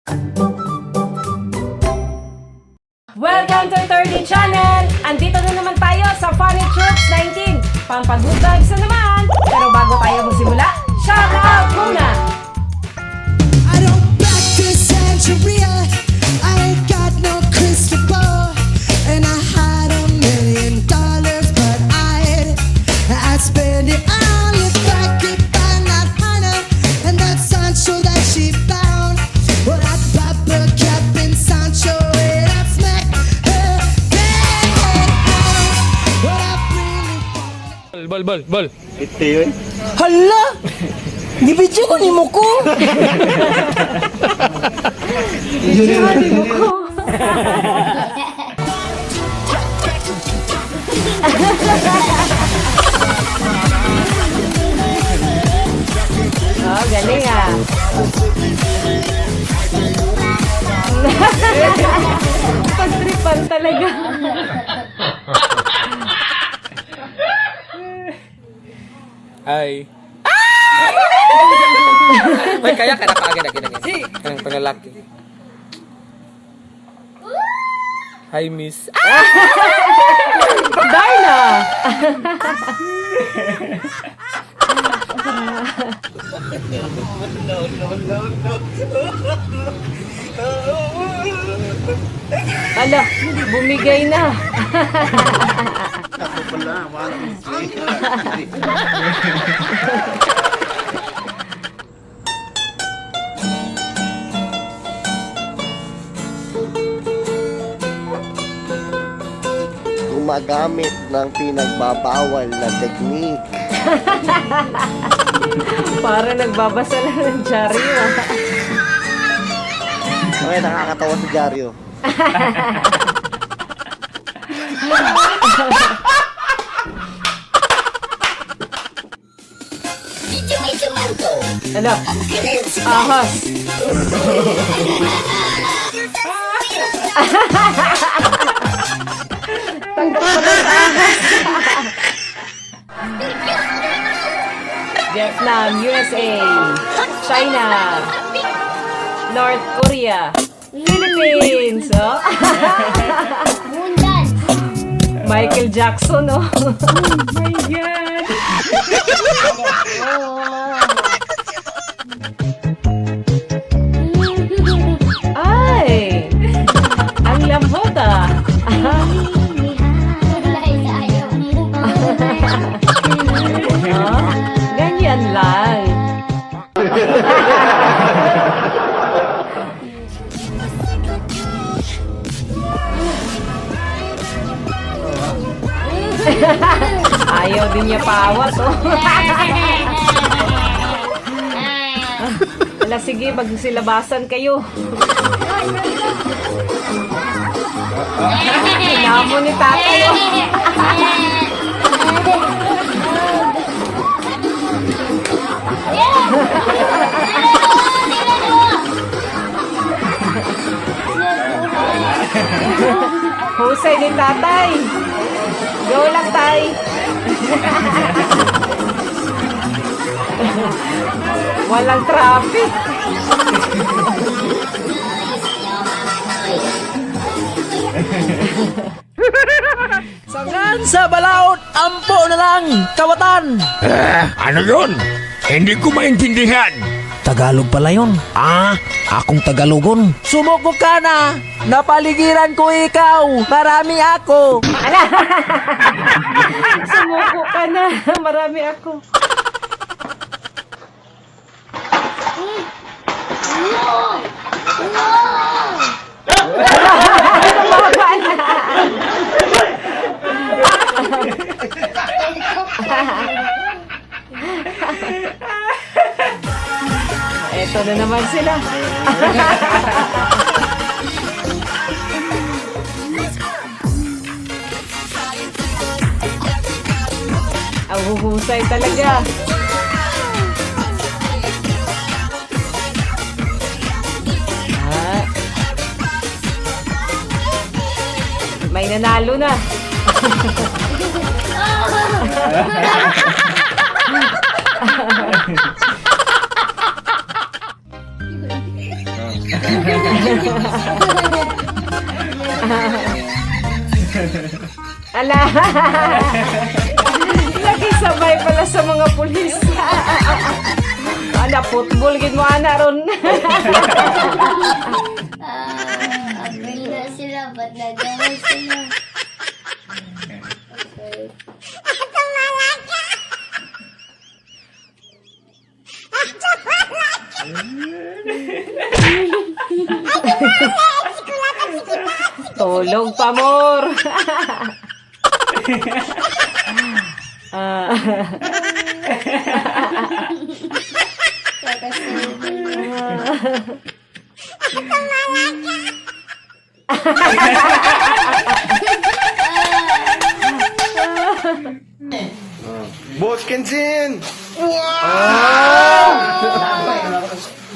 Welcome to 30 Channel! Andito na naman tayo sa Funny Troops 19. Pampag-good vibes na naman! Pero bago tayo magsimula, shout out muna! I don't practice Santeria. I ain't got no crystal ball, and I had $1 million, but I'd spend it all if I could find that Hannah and that Sancho that she found. Well, I'd pop her cap in Sancho and I'd smack her head out. What I really Bal. Ito yun. Hala! Gibidyo ko ni mo ko! Sabi mo ko! Oh, galing ah! Pagtripan talaga! Ay. May kaya ka na kaagad na ginagin. Ang pangalaki. Hi, miss. Darna! Ala, bumigay na. Ako pala, 1, 2, 3. Gumagamit ng pinagbabawal na teknik. Para nagbabasa lang ng dyaryo. Okay, nakakatawa si Jaryo. Ala, ahas. Vietnam, USA, China, North Korea, Philippines, oh. Michael Jackson, oh. Oh my God. Ay, ang lambot ah. Oh, ganyan lang. Ayaw din niya pawat, oh. Wala, sige, magsilabasan kayo. Hinamo ni tatay, oh. Husay ni tatay. Go lang, tay. Walang traffic. Sangan sa balaod, ampo na lang, kawatan! Ano yun? Hindi ko maintindihan. Tagalog pala yun. Akong Tagalogon. Sumuko ka na! Napaligiran ko ikaw! Marami ako! Ala! Sumuko ka na. Marami ako. Tumaba na. Eto na naman sila. Ang huhusay talaga. May nanalo na. Ala. Lagi sabay pala sa mga pulis. Ana, football gid mo ana ron. Agree na sila, ba't nagawa sila? Okay. Tulog pa, mor. Ah. Boss Kensin!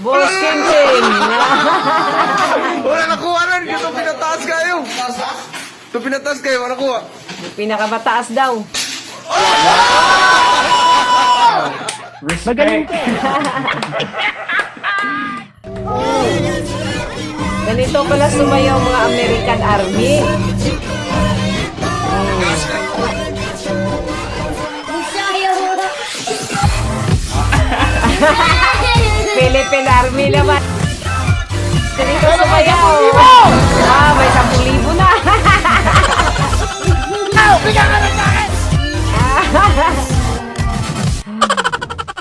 Boss Kensin. Wala nakuha rin. Ito pinataas kayo. Ito pinataas kayo. Wala nakuha. Pinakamataas daw. Magaling ka. Ganito pala sumayaw mga American Army. Philippine Army naman. Ganito sumayaw. Ah, may 10,000 na. Bigyan ka ng takin!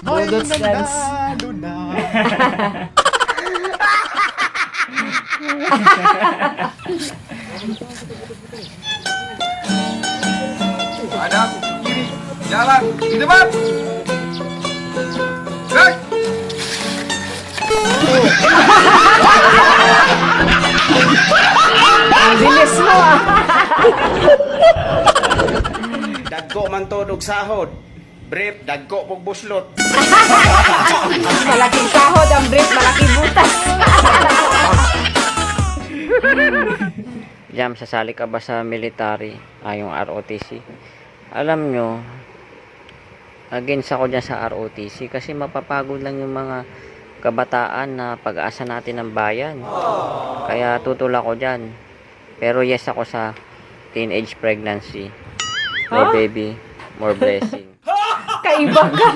Budot dance. Ada. Kiri. Jalan. Di depan. Gerak. Ang bilis mo ah. Dagko man to og sahod. Brief, dagko pog buslot. Malaking sahod ang brief, malaking butas. Jam, sasali ka ba sa military? Yung ROTC. Alam nyo, against ako dyan sa ROTC kasi mapapagod lang yung mga kabataan na pag-asa natin ng bayan. Kaya tutulak ko dyan. Pero yes ako sa teenage pregnancy. More baby, more blessing. Kaiba ka.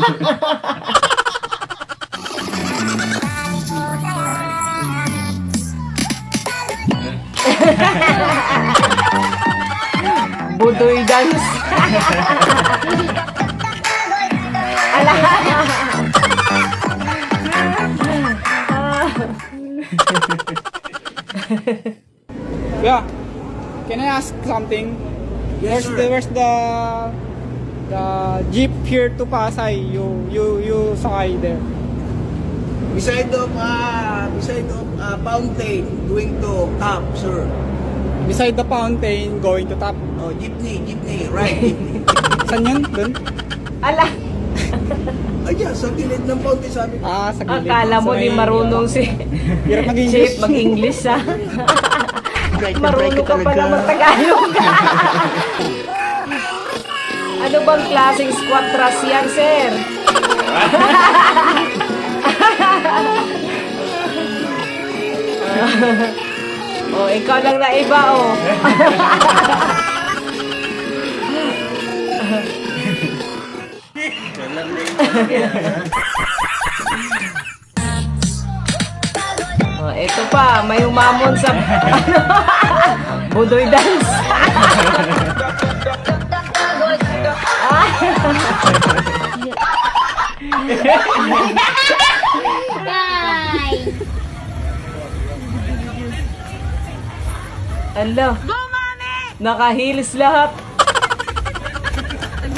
Budoy dance. Ala. Yeah. Can I ask something? Yes, Where's the jeep here to Pasay? You sakay there. Beside of fountain going to top, sir. Beside the fountain, going to top. Oh, jeepney, right, jeepney. Saan yun? Doon? Ala. Ayan, sa gilid ng fountain sabi ko. Ah, sa gilid. Akala mo Sa di may- marunong si Hirap mag-English. Chip mag-English ha. Marunong ka pala mag-Tagalog. Ano bang klaseng squatras yan, sir? Oh, ikaw lang na iba, oh. Oh, ito pa, may humamon sa Budoy dance. Bye! Ala. Naka-heels lahat.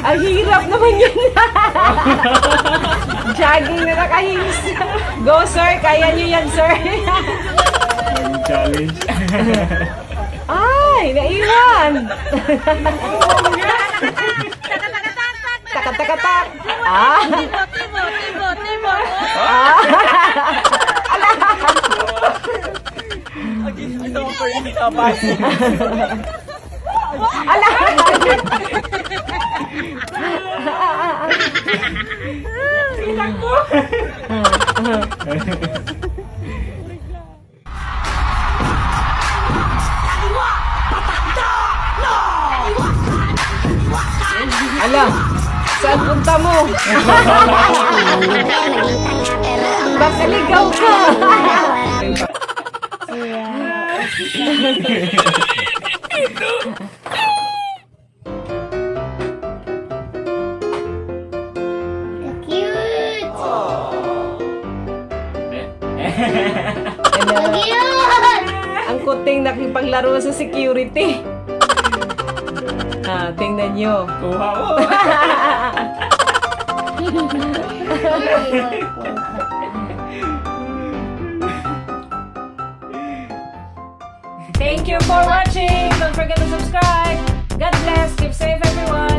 Ang hirap naman yun. Jogging na naka-heels. Go, sir. Kaya nyo yan, sir. Challenge. Ay, naiwan. Tak-tak-tak. Ah. Ah. Ala. Ala, saan punta mo? Baka ligaw ka. Cute! Ala, Cute! ang kuting nakipaglaro sa security. Tingnan nyo. Kuha mo. Thank you for watching. Don't forget to subscribe. God bless. Keep safe, everyone.